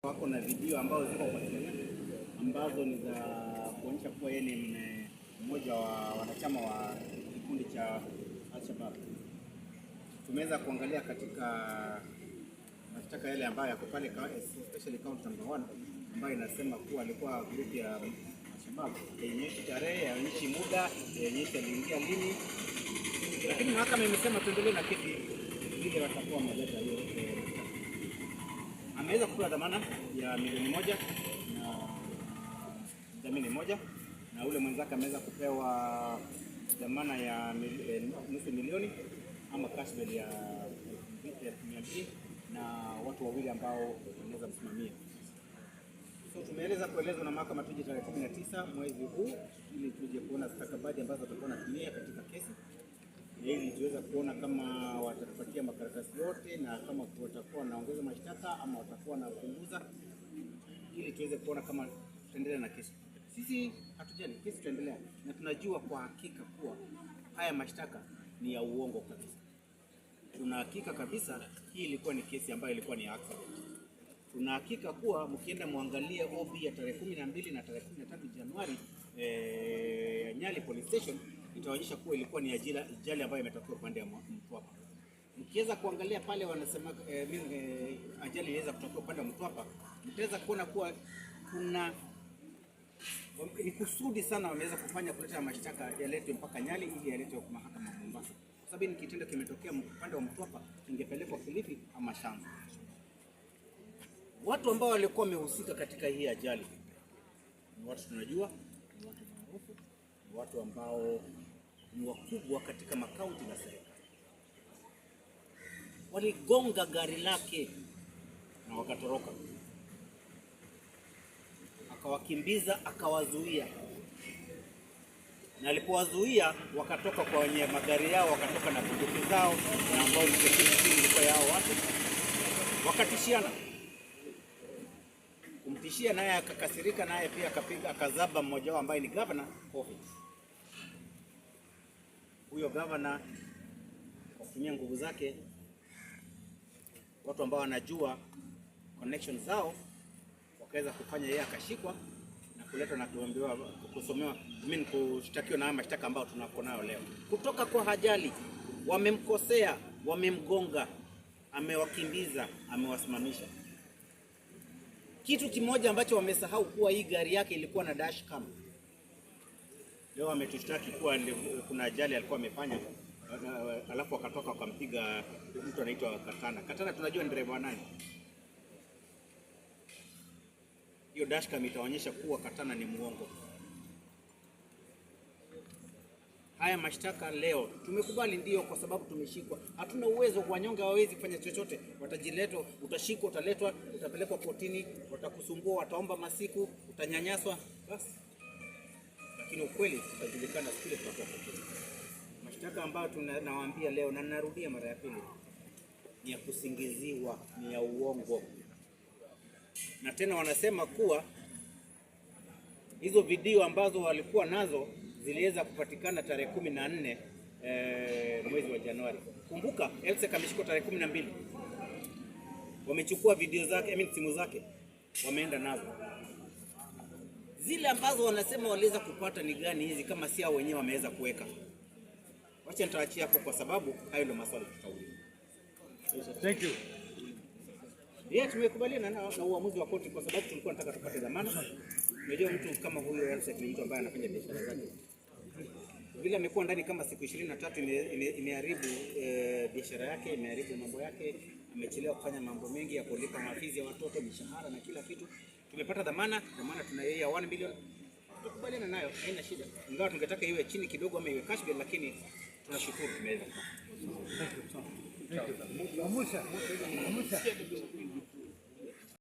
Wako na video ambazo ziko kwa simu ambazo ni za kuonyesha kuwa yeye ni mmoja wa wanachama wa kikundi cha Al-Shabaab. Tumeweza kuangalia katika mashtaka yale ambayo yako pale, especially count number 1 ambayo inasema kuwa alikuwa group ya Al-Shabaab, yenyeshi tarehe, yenyeshi muda, yenyeshi aliingia lini. Lakini mahakama imesema tuendelee na kesi ile watakuwa mmoja hiyo. Ameweza kupewa dhamana ya milioni 1 na dhamini 1, na ule mwenzake ameweza kupewa dhamana ya nusu milioni ama cash bail ya 200 na watu wawili ambao wanaweza kusimamia. So kuelezwa na mahakama tuje tarehe 19 mwezi huu ili tuje kuona stakabadhi ambazo tutakuwa natumia katika kesi, ili tuweza kuona kama watatupatia makaratasi yote na kama watakuwa naongeza mashtaka ama watakuwa na kupunguza, ili tuweze kuona kama tutaendelea na kesi. Sisi hatujali, kesi tutaendelea, na tunajua kwa hakika kuwa haya mashtaka ni ya uongo kabisa. Tuna hakika kabisa hii ilikuwa ni kesi ambayo ilikuwa ni accident. Tuna hakika kuwa mkienda muangalie OB ya tarehe 12 na tarehe 13 Januari Nyali Police Station, itaonyesha kuwa ilikuwa ni ajali ambayo imetokea upande wa Mtwapa. Mkiweza kuangalia pale wanasema ajali iliweza kutokea upande wa Mtwapa, mtaweza kuona kuwa kuna ni kusudi sana wameweza kufanya kuleta mashtaka yaletwe mpaka Nyali ili yaletwe kwa mahakama ya Mombasa. Kwa sababu ni kitendo kimetokea upande wa Mtwapa, kingepelekwa Kilifi ama Shamba. Watu ambao walikuwa wamehusika katika hii ajali ni watu tunajua, ni watu maarufu, ni watu ambao ni wakubwa katika makaunti na serikali. Waligonga gari lake na wakatoroka, akawakimbiza, akawazuia, na alipowazuia wakatoka kwa wenye magari yao, wakatoka na bunduki zao na ambao ni ilikuwa yao watu, wakatishiana. Kumtishia naye akakasirika, naye pia akazaba mmoja wao ambaye ni governor office. Huyo governor kutumia nguvu zake, watu ambao wanajua connection zao, wakaweza kufanya yeye akashikwa na kuletwa na kuambiwa kusomewa, kushtakiwa na mashtaka ambao tunako nayo leo. Kutoka kwa ajali, wamemkosea, wamemgonga, amewakimbiza, amewasimamisha. Kitu kimoja ambacho wamesahau kuwa hii gari yake ilikuwa na dashcam. Leo ametushtaki kuwa kuna ajali alikuwa amefanya, alafu akatoka akampiga mtu anaitwa Katana. Katana tunajua ni dereva nani. Hiyo dashcam itaonyesha kuwa Katana ni muongo. Haya mashtaka leo tumekubali ndio, kwa sababu tumeshikwa. Hatuna uwezo, wanyonge hawawezi kufanya chochote. Watajiletwa, utashikwa, utaletwa, utapelekwa kotini, watakusumbua, wataomba masiku, utanyanyaswa, basi. Lakini ukweli utajulikana siku tutakuwa kotini. Mashtaka ambayo tunawaambia leo, na narudia mara ya pili, ni ya kusingiziwa, ni ya uongo. Na tena wanasema kuwa hizo video ambazo walikuwa nazo ziliweza kupatikana tarehe 14 mwezi wa Januari. Kumbuka Elsek ameshikwa tarehe 12. Wamechukua video zake, simu zake, wameenda nazo. Zile ambazo wanasema waliweza kupata ni gani hizi kama si hao wenyewe wameweza kuweka? Wacha nitaachia hapo kwa sababu hayo ndio maswali tutauliza. Thank you. Tumekubaliana na uamuzi wa koti kwa sababu tulikuwa tunataka tupate dhamana. Unajua mtu kama huyo Elsek ni mtu ambaye anafanya biashara zake. Vile amekuwa ndani kama siku 23 imeharibu biashara yake, imeharibu mambo yake, amechelewa kufanya mambo mengi ya kulipa mafizi ya watoto, mishahara na kila kitu. Tumepata dhamana tuna yeye ya 1 million. Tukubaliana nayo, haina shida. Ingawa tungetaka iwe chini kidogo ama iwe cash bail, lakini tunashukuru tumeweza. Thank you.